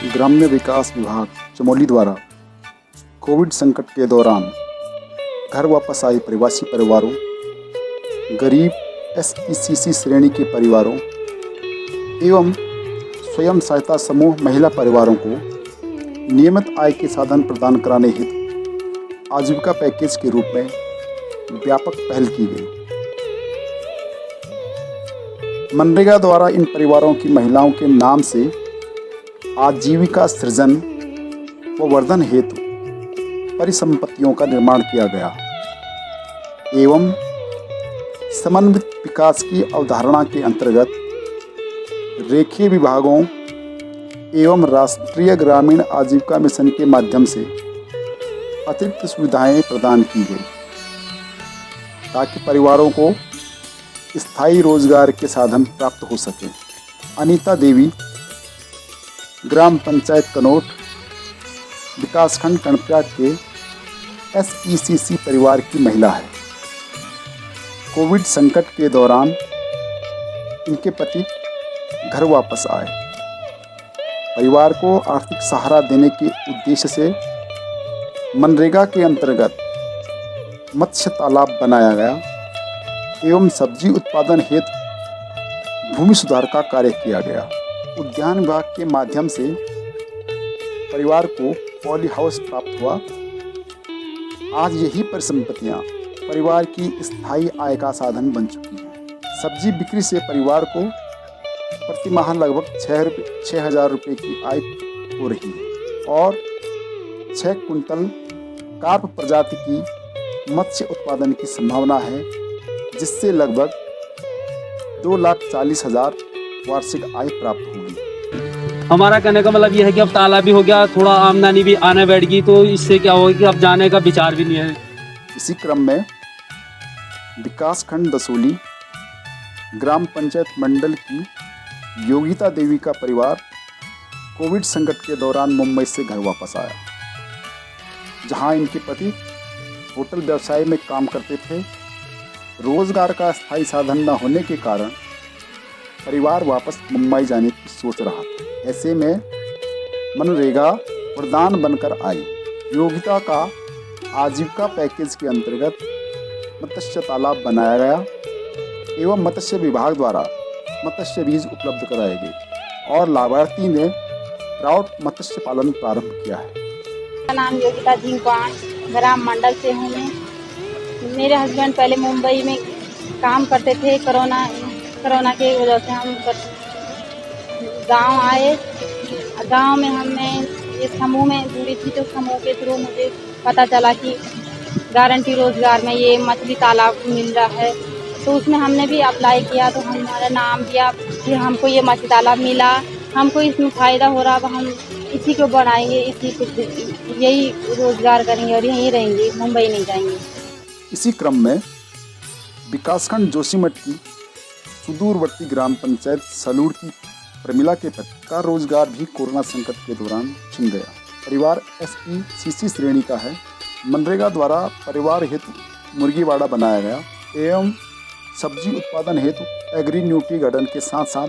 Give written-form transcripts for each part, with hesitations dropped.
ग्राम्य विकास विभाग चमोली द्वारा कोविड संकट के दौरान घर वापस आए प्रवासी परिवारों, गरीब एसईसीसी श्रेणी के परिवारों एवं स्वयं सहायता समूह महिला परिवारों को नियमित आय के साधन प्रदान कराने हेतु आजीविका पैकेज के रूप में व्यापक पहल की गई। मनरेगा द्वारा इन परिवारों की महिलाओं के नाम से आजीविका सृजन व वर्धन हेतु परिसंपत्तियों का निर्माण किया गया एवं समन्वित विकास की अवधारणा के अंतर्गत रेखीय विभागों एवं राष्ट्रीय ग्रामीण आजीविका मिशन के माध्यम से अतिरिक्त सुविधाएं प्रदान की गई ताकि परिवारों को स्थायी रोजगार के साधन प्राप्त हो सके। अनीता देवी, ग्राम पंचायत कनोट, विकासखंड कर्णप्रयाग के एसईसीसी परिवार की महिला है। कोविड संकट के दौरान इनके पति घर वापस आए। परिवार को आर्थिक सहारा देने के उद्देश्य से मनरेगा के अंतर्गत मत्स्य तालाब बनाया गया एवं सब्जी उत्पादन हेतु भूमि सुधार का कार्य किया गया। उद्यान विभाग के माध्यम से परिवार को पॉली हाउस प्राप्त हुआ। आज यही परिसंपत्तियां परिवार की स्थायी आय का साधन बन चुकी हैं। सब्जी बिक्री से परिवार को प्रति माह लगभग 6,000 रुपये की आय हो रही है और 6 कुंटल कार्प प्रजाति की मत्स्य उत्पादन की संभावना है, जिससे लगभग 2,40,000 वार्षिक आय प्राप्त होगी। हमारा कहने का मतलब यह है कि अब तालाब भी हो गया, थोड़ा आमदनी भी आने बैठ गई, तो इससे क्या होगा कि अब जाने का विचार भी नहीं है। इसी क्रम में विकासखंड दसोली ग्राम पंचायत मंडल की योगिता देवी का परिवार कोविड संकट के दौरान मुंबई से घर वापस आया, जहां इनके पति होटल व्यवसाय में काम करते थे। रोजगार का स्थायी साधन न होने के कारण परिवार वापस मुंबई जाने की सोच रहा था। ऐसे में मनरेगा वरदान बनकर आई। योगिता का आजीविका पैकेज के अंतर्गत मत्स्य तालाब बनाया गया एवं मत्स्य विभाग द्वारा मत्स्य बीज उपलब्ध कराए गए और लाभार्थी ने ट्राउट मत्स्य पालन प्रारंभ किया है। मेरा नाम योगिता जिंकवान, ग्राम मंडल से हूँ मैं। मेरे हस्बैंड पहले मुंबई में काम करते थे। कोरोना की वजह से हम गांव आए। गांव में हमने इस समूह में जुड़ी थी, तो समूह के थ्रू मुझे पता चला कि गारंटी रोजगार में ये मछली तालाब मिल रहा है, तो उसमें हमने भी अप्लाई किया। तो हमारा नाम दिया कि हमको ये मछली तालाब मिला, हमको इसमें फ़ायदा हो रहा, अब हम इसी को बढ़ाएंगे, इसी को यही रोजगार करेंगे और यहीं रहेंगे, मुंबई नहीं जाएंगे। इसी क्रम में विकासखंड जोशीमठ की सुदूरवर्ती ग्राम पंचायत सलूड़ की प्रमिला के पति का रोजगार भी कोरोना संकट के दौरान छिन गया। परिवार एसईसीसी श्रेणी का है। मनरेगा द्वारा परिवार हेतु मुर्गीवाड़ा बनाया गया एवं सब्जी उत्पादन हेतु एग्री न्यूट्री गार्डन के साथ साथ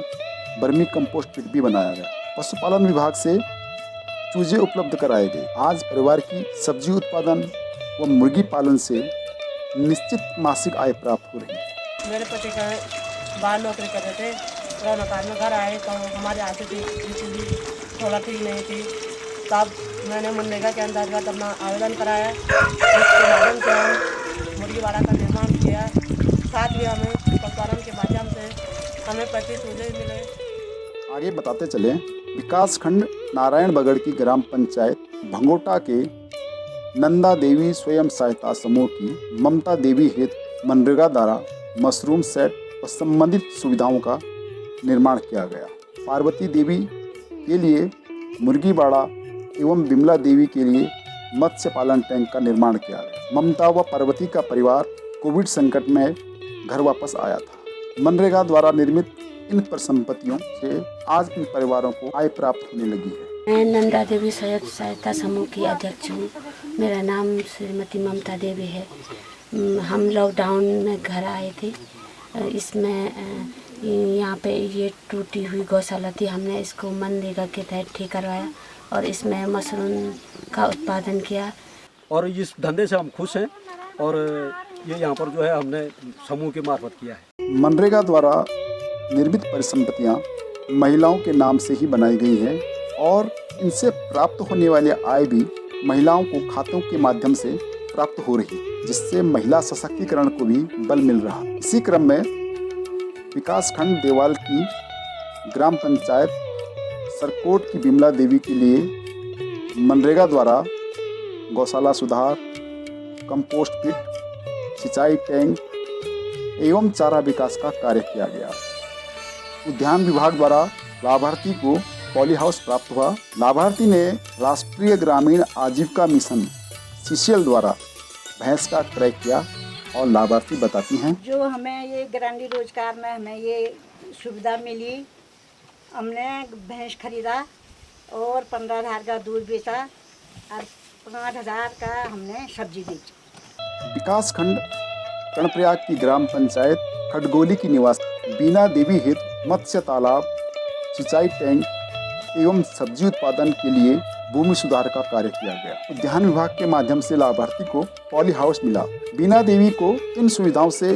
वर्मी कंपोस्ट पिट भी बनाया गया। पशुपालन विभाग से चूजे उपलब्ध कराए गए। आज परिवार की सब्जी उत्पादन व मुर्गी पालन से निश्चित मासिक आय प्राप्त हो रही है। मेरे पति का बाहर नौकरी कर रहे थे। कोरोना काल में घर आए तो हमारे आर्थिक स्थिति थोड़ा ठीक नहीं थी, तब मैंने मनरेगा के अंतर्गत अपना आवेदन कराया। इसके माध्यम से हम मुर्गीवाड़ा का निर्माण किया। साथ ही हमें पशुपालन के माध्यम से हमें 25 चूजे मिले। आगे बताते चलें, विकासखंड नारायण बगड़ की ग्राम पंचायत भंगोटा के नंदा देवी स्वयं सहायता समूह की ममता देवी हेतु मनरेगा द्वारा मशरूम सेट व संबंधित सुविधाओं का निर्माण किया गया। पार्वती देवी के लिए मुर्गीवाड़ा एवं बिमला देवी के लिए मत्स्य पालन टैंक का निर्माण किया गया। ममता व पार्वती का परिवार कोविड संकट में घर वापस आया था। मनरेगा द्वारा निर्मित इन परिसंपत्तियों से आज इन परिवारों को आय प्राप्त होने लगी है। मैं नंदा देवी स्वयं सहायता समूह की अध्यक्ष हूँ। मेरा नाम श्रीमती ममता देवी है। हम लॉकडाउन में घर आए थे। इसमें यहाँ पे ये टूटी हुई गौशाला थी, हमने इसको मनरेगा के तहत ठीक करवाया और इसमें मशरूम का उत्पादन किया। और इस धंधे से हम खुश हैं और ये यहाँ पर जो है हमने समूह के मार्फत किया है। मनरेगा द्वारा निर्मित परिसंपत्तियाँ महिलाओं के नाम से ही बनाई गई हैं और इनसे प्राप्त होने वाली आय भी महिलाओं को खातों के माध्यम से प्राप्त हो रही, जिससे महिला सशक्तिकरण को भी बल मिल रहा। इसी क्रम में विकासखंड देवाल की ग्राम पंचायत सरकोट की बिमला देवी के लिए मनरेगा द्वारा गौशाला सुधार, कंपोस्ट पिट, सिंचाई टैंक एवं चारा विकास का कार्य किया गया। उद्यान विभाग द्वारा लाभार्थी को पॉली हाउस प्राप्त हुआ। लाभार्थी ने राष्ट्रीय ग्रामीण आजीविका मिशन सीसीएल द्वारा भैंस का क्रय किया और लाभार्थी बताती हैं। जो हमें ये ग्रामीण रोजगार में हमें ये सुविधा मिली, हमने भैंस खरीदा और 15,000 का दूध बेचा और 5,000 का हमने सब्जी बेची। विकासखंड कर्णप्रयाग की ग्राम पंचायत खडगोली की निवासी बीना देवी हेतु मत्स्य तालाब, सिंचाई टैंक एवं सब्जी उत्पादन के लिए भूमि सुधार का कार्य किया गया। उद्यान विभाग के माध्यम से लाभार्थी को पॉली हाउस मिला। बीना देवी को इन सुविधाओं से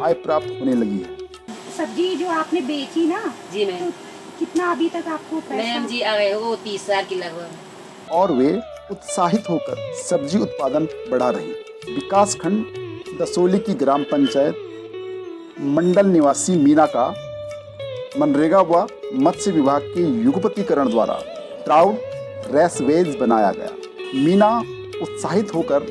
आय प्राप्त होने लगी है। सब्जी जो आपने बेची ना जी मैम, तो कितना अभी तक आपको पैसा? मैम जी आ गए वो 30,000 की लगभग। और वे उत्साहित होकर सब्जी उत्पादन बढ़ा रही। विकासखंड दसोली की ग्राम पंचायत मंडल निवासी मीना का मनरेगा व मत्स्य विभाग के युगपतीकरण द्वारा ट्राउट रेसवेज बनाया गया। मीना उत्साहित होकर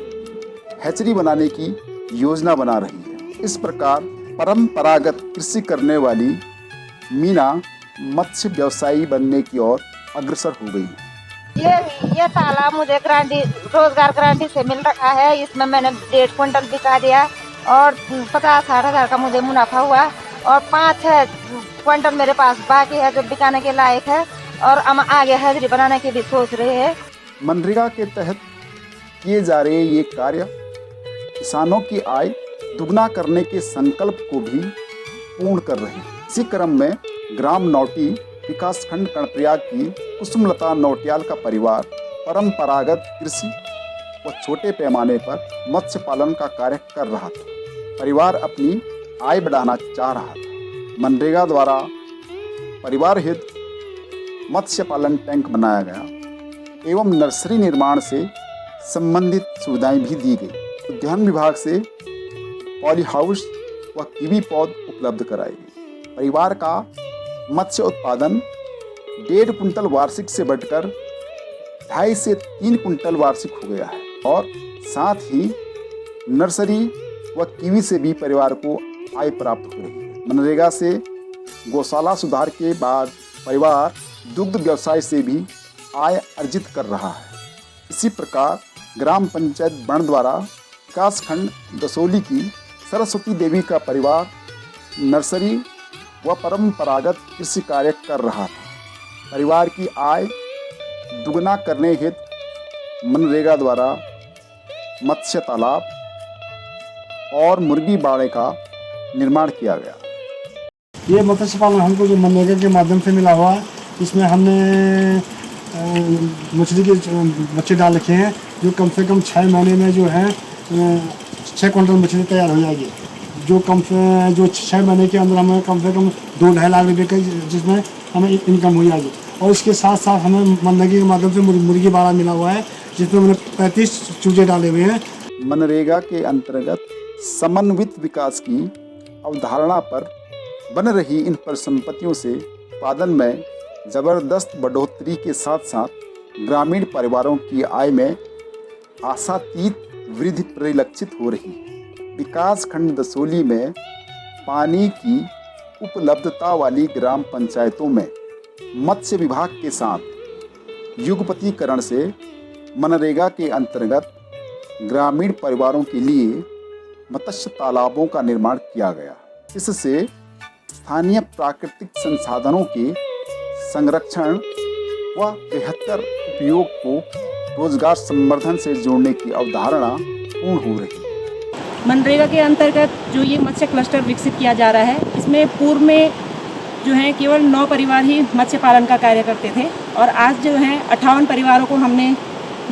हैचरी बनाने की योजना बना रही है। इस प्रकार परंपरागत कृषि करने वाली मीना मत्स्य व्यवसायी बनने की ओर अग्रसर हो गई। ये तालाब मुझे रोजगार गारंटी से मिल रखा है। इसमें मैंने 1.5 क्विंटल बिका दिया और 50-60 हज़ार का मुझे मुनाफा हुआ और 5-6 क्विंटल मेरे पास बाकी है जो बिकाने के लायक है और हम आगे हाजिरी बनाने की भी सोच रहे हैं। मनरेगा के तहत किए जा रहे ये कार्य किसानों की आय दुगना करने के संकल्प को भी पूर्ण कर रहे हैं। इसी क्रम में ग्राम नौटी विकासखंड कर्णप्रयाग की कुसुमलता नौटियाल का परिवार परंपरागत कृषि व छोटे पैमाने पर मत्स्य पालन का कार्य कर रहा था। परिवार अपनी आय बढ़ाना चाह रहा था। मनरेगा द्वारा परिवार हेतु मत्स्य पालन टैंक बनाया गया एवं नर्सरी निर्माण से संबंधित सुविधाएं भी दी गई। उद्यान विभाग से पॉली हाउस व कीवी पौध उपलब्ध कराई गई। परिवार का मत्स्य उत्पादन 1.5 कुंटल वार्षिक से बढ़कर 2.5 से 3 कुंटल वार्षिक हो गया है और साथ ही नर्सरी व कीवी से भी परिवार को आय प्राप्त हो रही है। मनरेगा से गौशाला सुधार के बाद परिवार दुग्ध व्यवसाय से भी आय अर्जित कर रहा है। इसी प्रकार ग्राम पंचायत बण द्वारा विकासखंड दसोली की सरस्वती देवी का परिवार नर्सरी व परंपरागत कृषि कार्य कर रहा था। परिवार की आय दुगना करने हेतु मनरेगा द्वारा मत्स्य तालाब और मुर्गी बाड़े का निर्माण किया गया। ये मत्स्य पालन हमको जो मनरेगा के माध्यम से मिला हुआ है, इसमें हमने मछली के बच्चे डाल रखे हैं जो कम से कम 6 महीने में जो है 6 क्विंटल मछली तैयार हो जाएगी। जो 6 महीने के अंदर हमें कम से कम 2-2.5 लाख रुपये का जिसमें हमें इनकम हो जाएगी। और इसके साथ साथ हमें मनरेगा के माध्यम से मुर्गी बाड़ा मिला हुआ है जिसमें हमने 35 चूजे डाले हुए हैं। मनरेगा के अंतर्गत समन्वित विकास की अवधारणा पर बन रही इन परिसंपत्तियों से उत्पादन में जबरदस्त बढ़ोतरी के साथ साथ ग्रामीण परिवारों की आय में आशातीत वृद्धि परिलक्षित हो रही। विकासखंड दसोली में पानी की उपलब्धता वाली ग्राम पंचायतों में मत्स्य विभाग के साथ युगपतीकरण से मनरेगा के अंतर्गत ग्रामीण परिवारों के लिए मत्स्य तालाबों का निर्माण किया गया। इससे स्थानीय प्राकृतिक संसाधनों के संरक्षण व बेहतर उपयोग को रोजगार संवर्धन से जोड़ने की अवधारणा पूर्ण हो रही है। मनरेगा के अंतर्गत जो ये मत्स्य क्लस्टर विकसित किया जा रहा है, इसमें पूर्व में जो है केवल 9 परिवार ही मत्स्य पालन का कार्य करते थे और आज जो है 58 परिवारों को हमने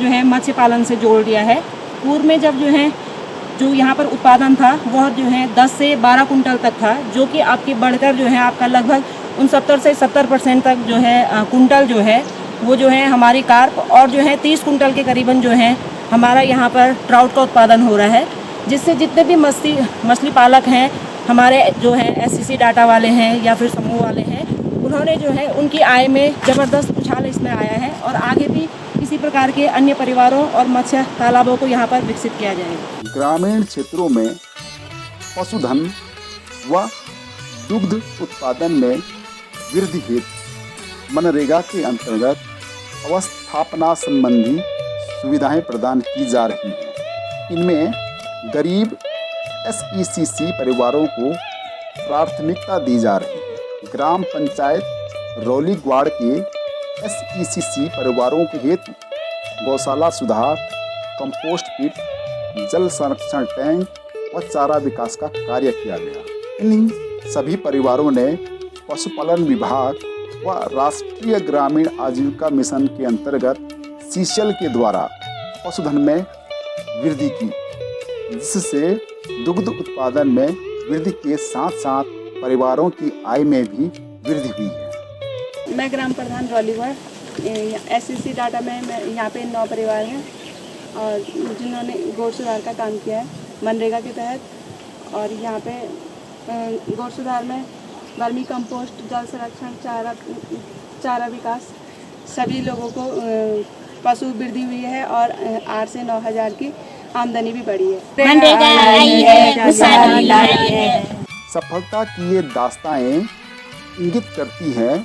जो है मत्स्य पालन से जोड़ दिया है। पूर्व में जब जो यहाँ पर उत्पादन था वह जो है 10 से 12 कुंटल तक था, जो कि आपके बढ़कर जो है आपका लगभग 69 से 70% तक जो है कुंटल जो है वो जो है हमारी कार्प और जो है 30 कुंटल के करीबन जो है हमारा यहाँ पर ट्राउट का उत्पादन हो रहा है, जिससे जितने भी मछली पालक हैं हमारे जो है SCC डाटा वाले हैं या फिर समूह वाले हैं, उन्होंने जो है उनकी आय में ज़बरदस्त उछाल इसमें आया है और आगे भी इसी प्रकार के अन्य परिवारों और मत्स्य तालाबों को यहाँ पर विकसित किया जाएगा। ग्रामीण क्षेत्रों में पशुधन व दुग्ध उत्पादन में वृद्धि हेतु मनरेगा के अंतर्गत अवस्थापना संबंधी सुविधाएं प्रदान की जा रही हैं। इनमें गरीब SECC परिवारों को प्राथमिकता दी जा रही है। ग्राम पंचायत रौलीगवाड़ के SECC परिवारों के हेतु गौशाला सुधार, कंपोस्ट पिट, जल संरक्षण टैंक व चारा विकास का कार्य किया गया। इन सभी परिवारों ने पशुपालन विभाग व राष्ट्रीय ग्रामीण आजीविका मिशन के अंतर्गत सीशल के द्वारा पशुधन में वृद्धि की, जिससे दुग्ध उत्पादन में वृद्धि के साथ साथ परिवारों की आय में भी वृद्धि हुई है। मैं ग्राम प्रधान रौलीगढ़ SCC डाटा में यहाँ पे 9 परिवार हैं और जिन्होंने गौड़ सुधार का काम किया है मनरेगा के तहत। और यहाँ पे गौड़ सुधार में वर्मी कंपोस्ट, जल संरक्षण, चारा विकास सभी लोगों को पशु वृद्धि हुई है और 8 से 9 हज़ार की आमदनी भी बढ़ी है। सफलता की ये दास्ताएं इंगित करती हैं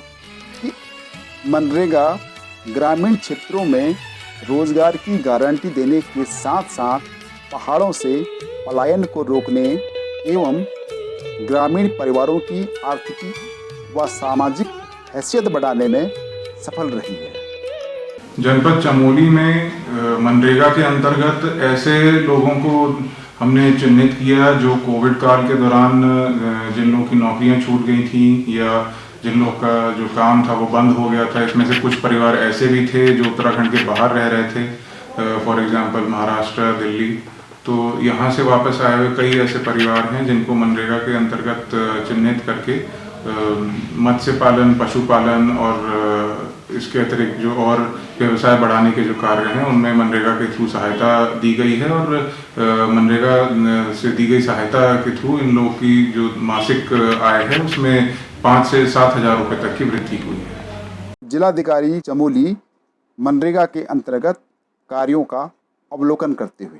कि मनरेगा ग्रामीण क्षेत्रों में रोजगार की गारंटी देने के साथ साथ पहाड़ों से पलायन को रोकने एवं ग्रामीण परिवारों की आर्थिक व सामाजिक हैसियत बढ़ाने में सफल रही है। जनपद चमोली में मनरेगा के अंतर्गत ऐसे लोगों को हमने चिन्हित किया जो कोविड काल के दौरान जिन लोगों की नौकरियां छूट गई थी या जिन लोग का जो काम था वो बंद हो गया था। इसमें से कुछ परिवार ऐसे भी थे जो उत्तराखंड के बाहर रह रहे थे, फॉर एग्जांपल महाराष्ट्र, दिल्ली। तो यहाँ से वापस आए हुए कई ऐसे परिवार हैं जिनको मनरेगा के अंतर्गत चिन्हित करके मत्स्य पालन, पशुपालन और इसके अतिरिक्त जो और व्यवसाय बढ़ाने के जो कार्य हैं उनमें मनरेगा के थ्रू सहायता दी गई है और मनरेगा से दी गई सहायता के थ्रू इन लोगों की जो मासिक आय है उसमें 5 से 7 हज़ार रुपये तक की वृद्धि हुई है। जिलाधिकारी चमोली मनरेगा के अंतर्गत कार्यों का अवलोकन करते हुए